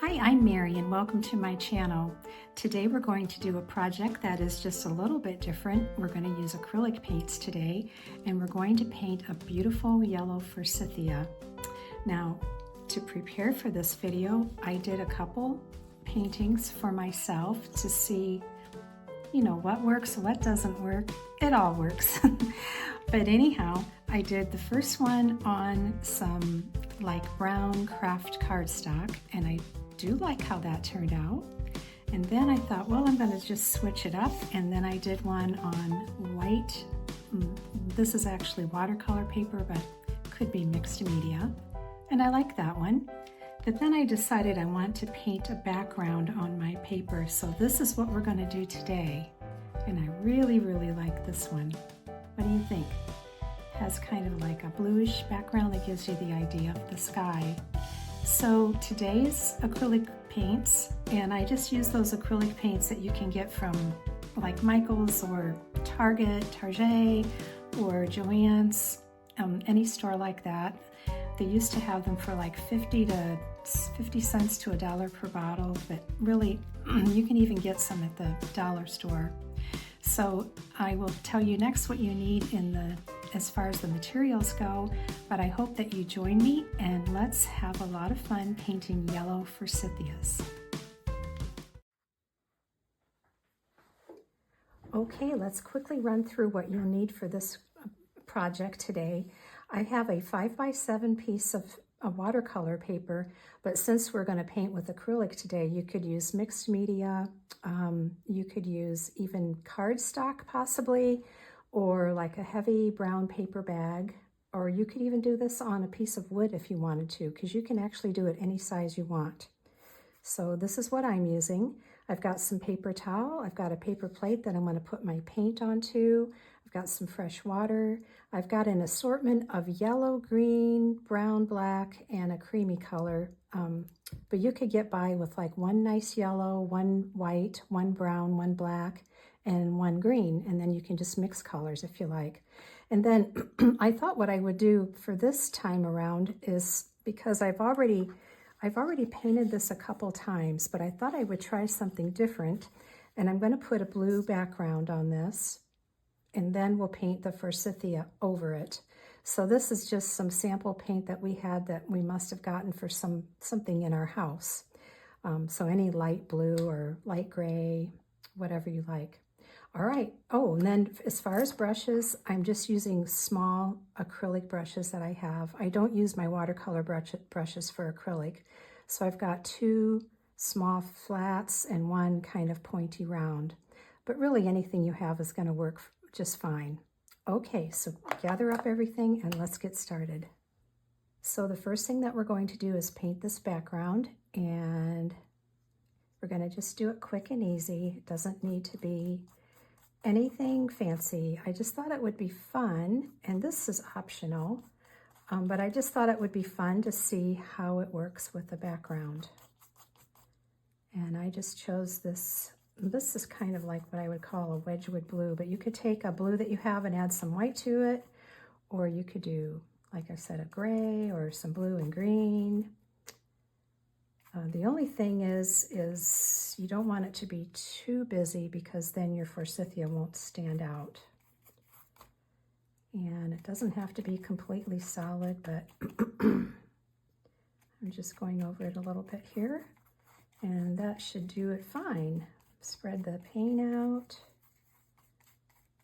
Hi, I'm Mary and welcome to my channel. Today we're going to do a project that is just a little bit different. We're going to use acrylic paints today and we're going to paint a beautiful yellow Forsythia. Now, to prepare for this video, I did a couple paintings for myself to see, what works, what doesn't work. It all works. But anyhow, I did the first one on some like brown craft cardstock, and I do like how that turned out. And then I thought, well, I'm going to just switch it up, and then I did one on white. This is actually watercolor paper, but could be mixed media, and I like that one. But then I decided I want to paint a background on my paper, so this is what we're going to do today. And I really like this one. What do you think? It has kind of like a bluish background that gives you the idea of the sky. So today's acrylic paints, and I just use those acrylic paints that you can get from like Michael's or Target or Joann's, any store like that. They used to have them for like 50 cents to $1 per bottle, but really you can even get some at the dollar store. So I will tell you next what you need as far as the materials go, but I hope that you join me and let's have a lot of fun painting yellow Forsythias. Okay, let's quickly run through what you'll need for this project today. I have a 5x7 piece of watercolor paper, but since we're going to paint with acrylic today, you could use mixed media, you could use even cardstock possibly, or like a heavy brown paper bag, or you could even do this on a piece of wood if you wanted to, because you can actually do it any size you want. So this is what I'm using. I've got some paper towel, I've got a paper plate that I'm going to put my paint onto, I've got some fresh water, I've got an assortment of yellow, green, brown, black, and a creamy color. But you could get by with like one nice yellow, one white, one brown, one black, and one green, and then you can just mix colors if you like. And then I thought what I would do for this time around is, because I've already painted this a couple times, but I thought I would try something different, and I'm going to put a blue background on this, and then we'll paint the Forsythia over it. So this is just some sample paint that we had that we must have gotten for something in our house. So any light blue or light gray, whatever you like. All right. Oh, and then as far as brushes, I'm just using small acrylic brushes that I have. I don't use my watercolor brushes for acrylic. So I've got two small flats and one kind of pointy round. But really anything you have is going to work just fine. Okay, so gather up everything and let's get started. So the first thing that we're going to do is paint this background, and we're going to just do it quick and easy. It doesn't need to be anything fancy. I just thought it would be fun, and this is optional, but I just thought it would be fun to see how it works with the background. And I just chose this. This is kind of like what I would call a Wedgwood blue, but you could take a blue that you have and add some white to it, or you could do, like I said, a gray or some blue and green. The only thing is you don't want it to be too busy, because then your Forsythia won't stand out. And it doesn't have to be completely solid, but I'm just going over it a little bit here, and that should do it fine. Spread the paint out.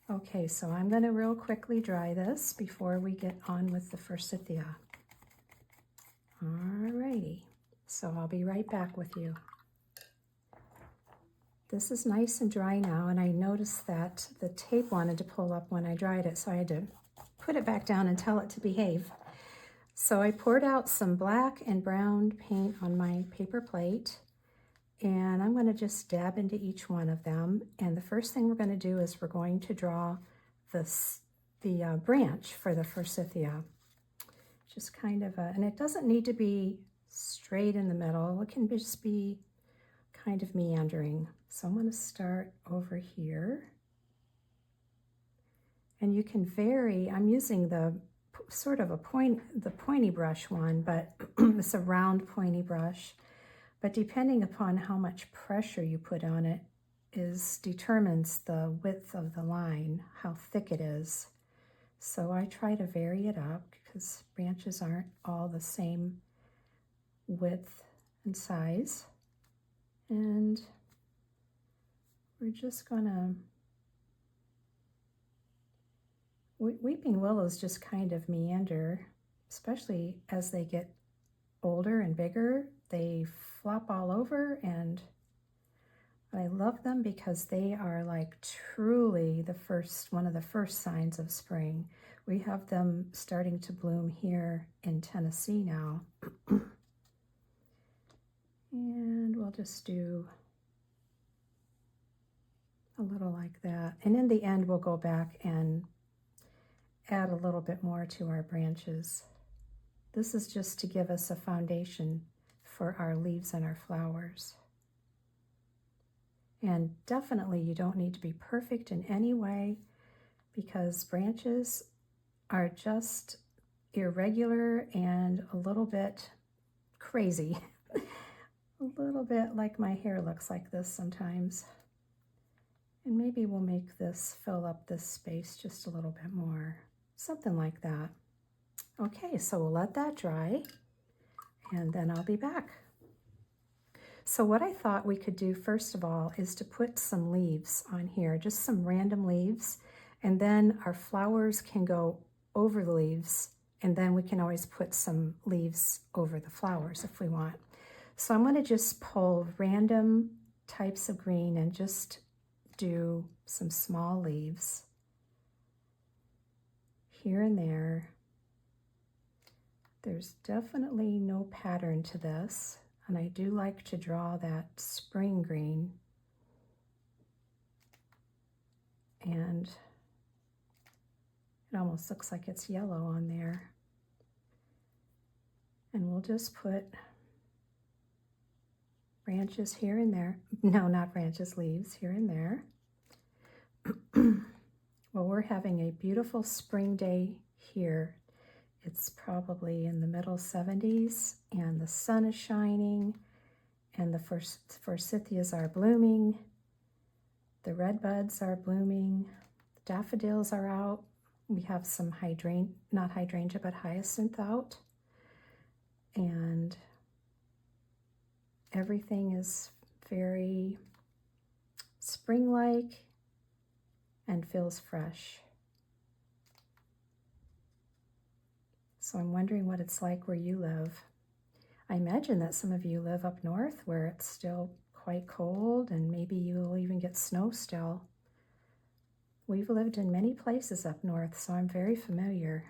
Okay, so I'm going to real quickly dry this before we get on with the Forsythia. Alrighty, so I'll be right back with you. This is nice and dry now, and I noticed that the tape wanted to pull up when I dried it, so I had to put it back down and tell it to behave. So I poured out some black and brown paint on my paper plate, and I'm going to just dab into each one of them. And the first thing we're going to do is we're going to draw the branch for the Forsythia. Just kind of and it doesn't need to be straight in the middle. It can just be kind of meandering. So I'm going to start over here. And you can vary. I'm using the sort of the pointy brush one, but it's a round pointy brush. but depending upon how much pressure you put on it determines the width of the line, how thick it is. So I try to vary it up because branches aren't all the same width and size. And we're just gonna, weeping willows just kind of meander, especially as they get older and bigger. They flop all over, and I love them because they are like truly one of the first signs of spring. We have them starting to bloom here in Tennessee now. And we'll just do a little like that. And in the end, we'll go back and add a little bit more to our branches. This is just to give us a foundation for our leaves and our flowers. And definitely you don't need to be perfect in any way, because branches are just irregular and a little bit crazy. A little bit like my hair looks like this sometimes. And maybe we'll make this fill up this space just a little bit more. Something like that. Okay, so we'll let that dry and then I'll be back. So what I thought we could do first of all is to put some leaves on here, just some random leaves, and then our flowers can go over the leaves, and then we can always put some leaves over the flowers if we want. So I'm going to just pull random types of green and just do some small leaves here and there. There's definitely no pattern to this, and I do like to draw that spring green. And it almost looks like it's yellow on there. And we'll just put branches here and there. No, not branches, leaves here and there. Well, we're having a beautiful spring day here. It's probably in the middle 70s, and the sun is shining, and the Forsythias are blooming. The red buds are blooming. The daffodils are out. We have some not hydrangea, but hyacinth out. And everything is very spring-like and feels fresh. So I'm wondering what it's like where you live. I imagine that some of you live up north where it's still quite cold, and maybe you'll even get snow still. We've lived in many places up north, so I'm very familiar.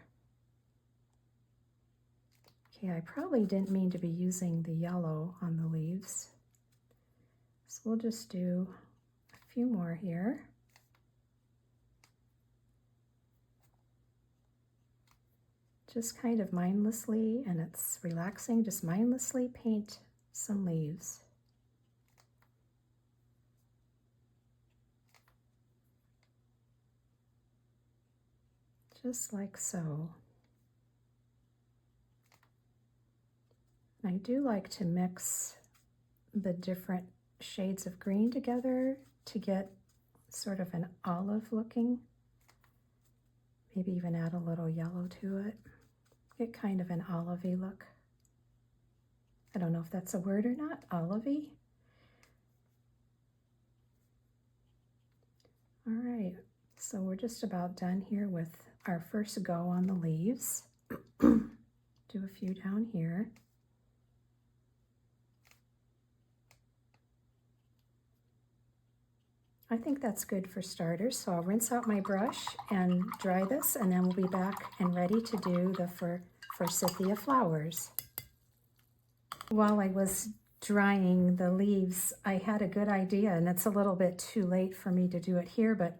Okay, I probably didn't mean to be using the yellow on the leaves. So we'll just do a few more here. Just kind of mindlessly, and it's relaxing, just mindlessly paint some leaves. Just like so. I do like to mix the different shades of green together to get sort of an olive looking. Maybe even add a little yellow to it. Get kind of an olivey look. I don't know if that's a word or not, olivey. All right, so we're just about done here with our first go on the leaves. Do a few down here. I think that's good for starters, so I'll rinse out my brush and dry this, and then we'll be back and ready to do the Forsythia flowers. While I was drying the leaves, I had a good idea, and it's a little bit too late for me to do it here, but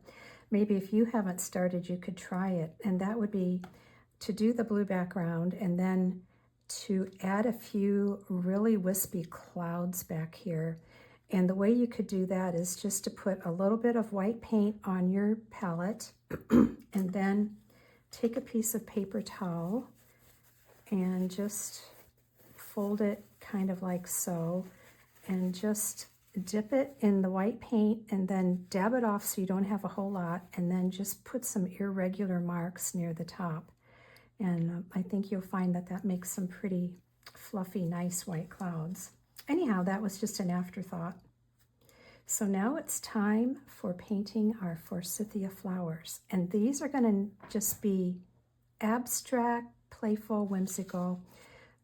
maybe if you haven't started, you could try it, and that would be to do the blue background and then to add a few really wispy clouds back here. And the way you could do that is just to put a little bit of white paint on your palette and then take a piece of paper towel and just fold it kind of like so, and just dip it in the white paint and then dab it off so you don't have a whole lot, and then just put some irregular marks near the top. And I think you'll find that that makes some pretty fluffy, nice white clouds. Anyhow, that was just an afterthought. So now it's time for painting our Forsythia flowers. And these are going to just be abstract, playful, whimsical,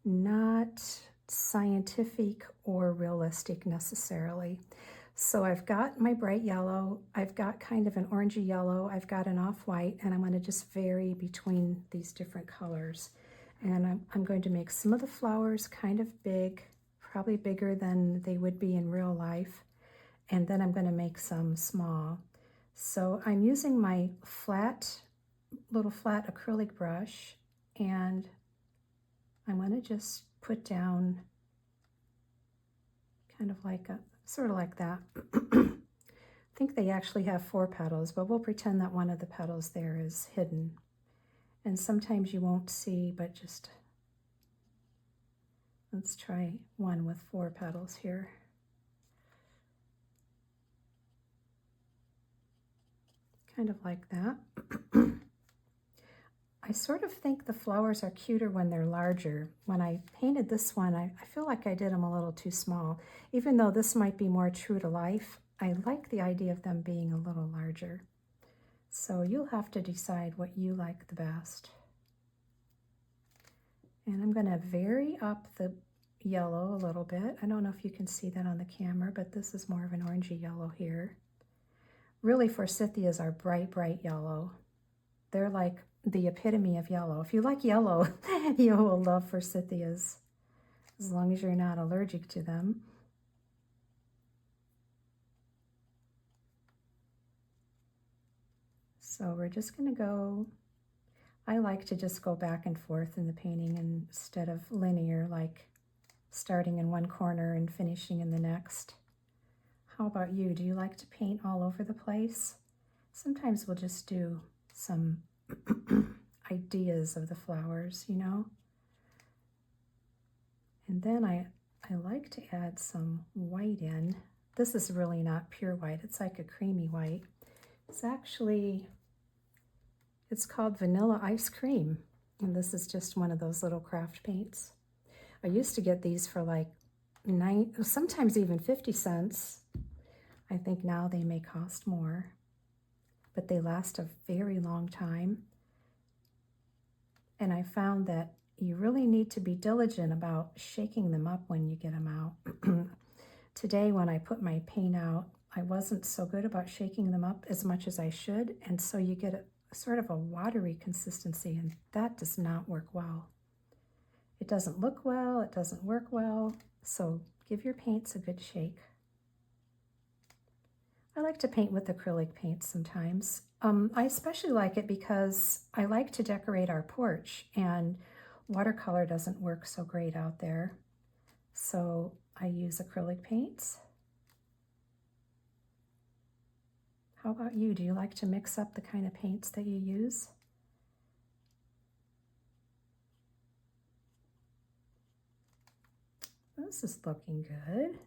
not scientific or realistic necessarily. So I've got my bright yellow, I've got kind of an orangey yellow, I've got an off-white, and I'm going to just vary between these different colors. And I'm going to make some of the flowers kind of big, probably bigger than they would be in real life. And then I'm going to make some small. So I'm using my little flat acrylic brush, and I'm going to just put down kind of like sort of like that. I think they actually have 4 petals, but we'll pretend that one of the petals there is hidden. And sometimes you won't see, but just, let's try one with 4 petals here. Kind of like that. I sort of think the flowers are cuter when they're larger. When I painted this one, I feel like I did them a little too small. Even though this might be more true to life, I like the idea of them being a little larger. So you'll have to decide what you like the best. And I'm going to vary up the yellow a little bit. I don't know if you can see that on the camera, but this is more of an orangey yellow here. Really, Forsythias are bright, bright yellow. They're like the epitome of yellow. If you like yellow, you will love Forsythias, as long as you're not allergic to them. So we're just going to go, I like to just go back and forth in the painting instead of linear, like starting in one corner and finishing in the next. How about you? Do you like to paint all over the place? Sometimes we'll just do some ideas of the flowers, you know? And then I like to add some white in. This is really not pure white. It's like a creamy white. It's called Vanilla Ice Cream. And this is just one of those little craft paints. I used to get these for like sometimes even 50 cents. I think now they may cost more, but they last a very long time. And I found that you really need to be diligent about shaking them up when you get them out. Today, when I put my paint out, I wasn't so good about shaking them up as much as I should, and so you get a sort of a watery consistency, and that does not work well. It doesn't look well, it doesn't work well, so give your paints a good shake. I like to paint with acrylic paint sometimes. I especially like it because I like to decorate our porch, and watercolor doesn't work so great out there. So I use acrylic paints. How about you? Do you like to mix up the kind of paints that you use? This is looking good.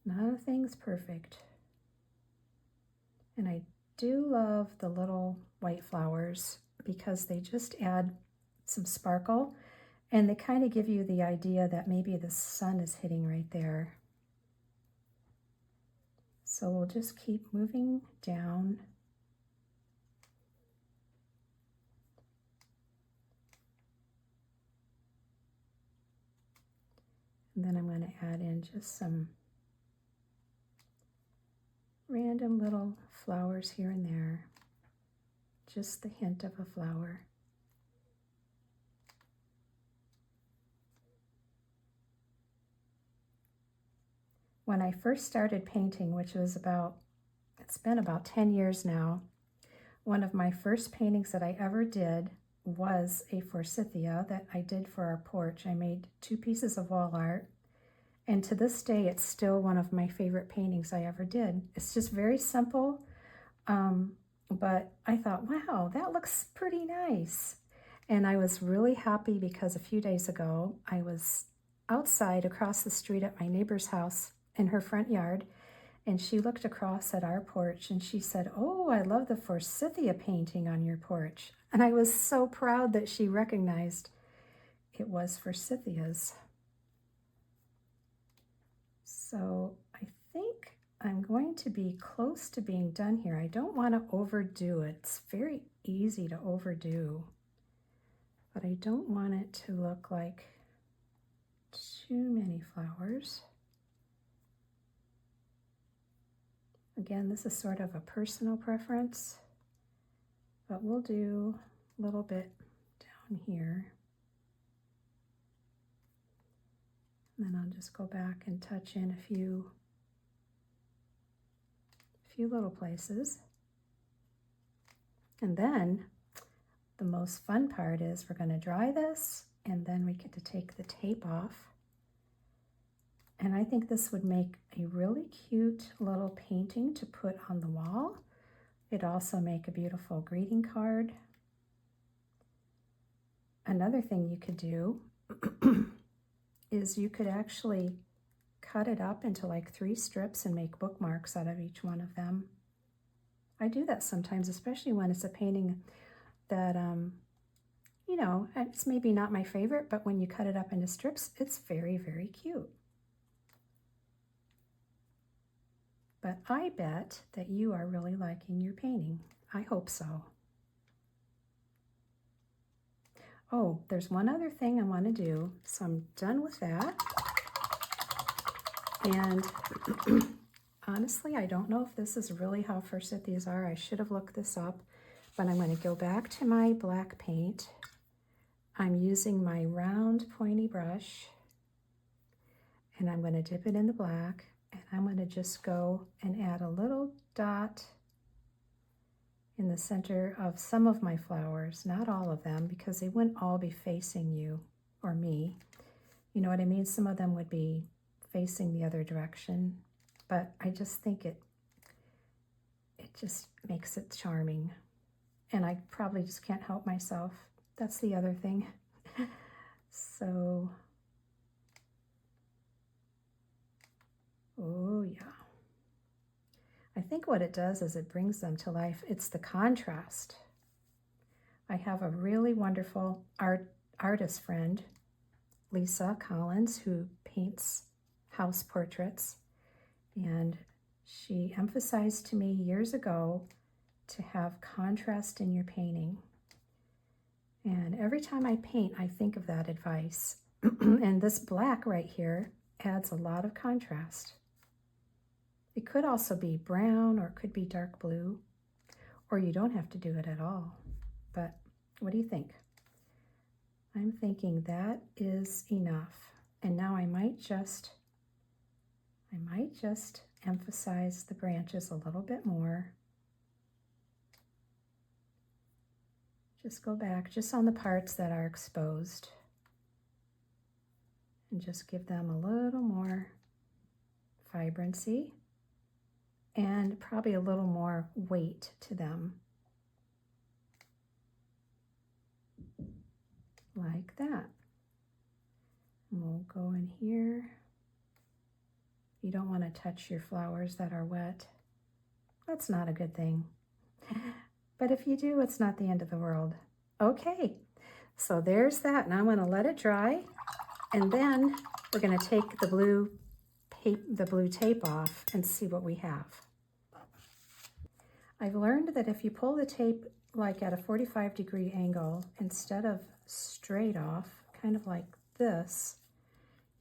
Nothing's perfect. And I do love the little white flowers because they just add some sparkle, and they kind of give you the idea that maybe the sun is hitting right there. So we'll just keep moving down. And then I'm going to add in just some random little flowers here and there. Just the hint of a flower. When I first started painting, which was it's been about 10 years now, one of my first paintings that I ever did was a Forsythia that I did for our porch. I made 2 pieces of wall art, and to this day it's still one of my favorite paintings I ever did. It's just very simple, but I thought, wow, that looks pretty nice. And I was really happy because a few days ago I was outside across the street at my neighbor's house in her front yard, and she looked across at our porch and she said, "Oh, I love the Forsythia painting on your porch." And I was so proud that she recognized it was Forsythias. So I think I'm going to be close to being done here. I don't want to overdo it. It's very easy to overdo, but I don't want it to look like too many flowers. Again, this is sort of a personal preference, but we'll do a little bit down here. And then I'll just go back and touch in a few little places. And then the most fun part is we're going to dry this, and then we get to take the tape off. And I think this would make a really cute little painting to put on the wall. It'd also make a beautiful greeting card. Another thing you could do is you could actually cut it up into like 3 strips and make bookmarks out of each one of them. I do that sometimes, especially when it's a painting that, you know, it's maybe not my favorite, but when you cut it up into strips, it's very, very cute. But I bet that you are really liking your painting. I hope so. Oh, there's one other thing I want to do. So I'm done with that. And honestly, I don't know if this is really how Forsythias are. I should have looked this up, but I'm going to go back to my black paint. I'm using my round pointy brush, and I'm going to dip it in the black, and I'm going to just go and add a little dot in the center of some of my flowers, not all of them, because they wouldn't all be facing you or me. You know what I mean? Some of them would be facing the other direction, but I just think it just makes it charming. And I probably just can't help myself. That's the other thing. So, oh yeah. I think what it does is it brings them to life. It's the contrast. I have a really wonderful artist friend, Lisa Collins, who paints house portraits, and she emphasized to me years ago to have contrast in your painting. And every time I paint, I think of that advice. And this black right here adds a lot of contrast. It could also be brown, or it could be dark blue, or you don't have to do it at all. But what do you think? I'm thinking that is enough. And now I might just emphasize the branches a little bit more. Just go back just on the parts that are exposed and just give them a little more vibrancy and probably a little more weight to them. Like that. And we'll go in here. You don't want to touch your flowers that are wet. That's not a good thing. But if you do, it's not the end of the world. Okay, so there's that. Now I'm going to let it dry, and then we're going to take the blue tape off and see what we have. I've learned that if you pull the tape like at a 45-degree angle instead of straight off, kind of like this,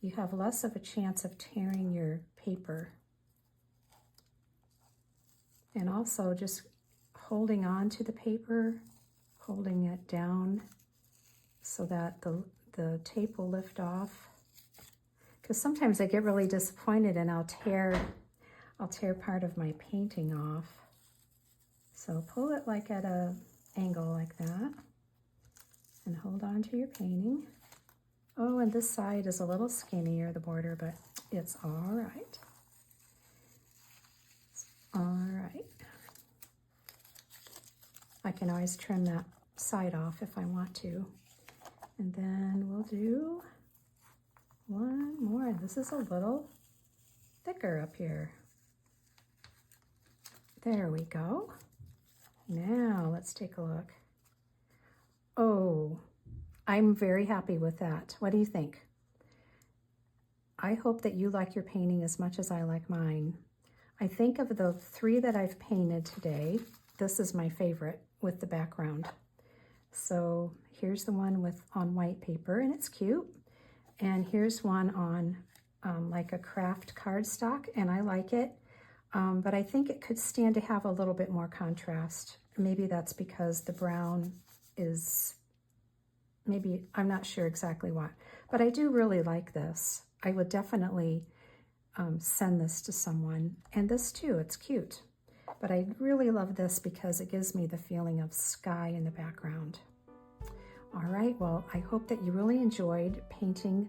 you have less of a chance of tearing your paper. And also just holding on to the paper, holding it down so that the tape will lift off. Because sometimes I get really disappointed and I'll tear part of my painting off. So pull it like at an angle like that and hold on to your painting. Oh, and this side is a little skinnier, the border, but it's all right. All right. I can always trim that side off if I want to. And then we'll do one more. This is a little thicker up here. There we go. Now let's take a look. Oh, I'm very happy with that. What do you think? I hope that you like your painting as much as I like mine. I think of the 3 that I've painted today, this is my favorite with the background. So here's the one on white paper, and it's cute. And here's one on like a craft cardstock, and I like it. But I think it could stand to have a little bit more contrast. Maybe that's because the brown is, maybe, I'm not sure exactly what. But I do really like this. I would definitely send this to someone. And this too, it's cute. But I really love this because it gives me the feeling of sky in the background. All right, well, I hope that you really enjoyed painting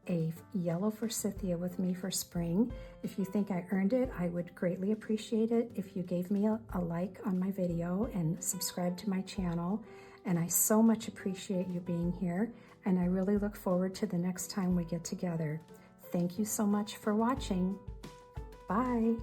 a yellow Forsythia with me for spring. If you think I earned it, I would greatly appreciate it if you gave me a like on my video and subscribe to my channel. And I so much appreciate you being here, and I really look forward to the next time we get together. Thank you so much for watching. Bye.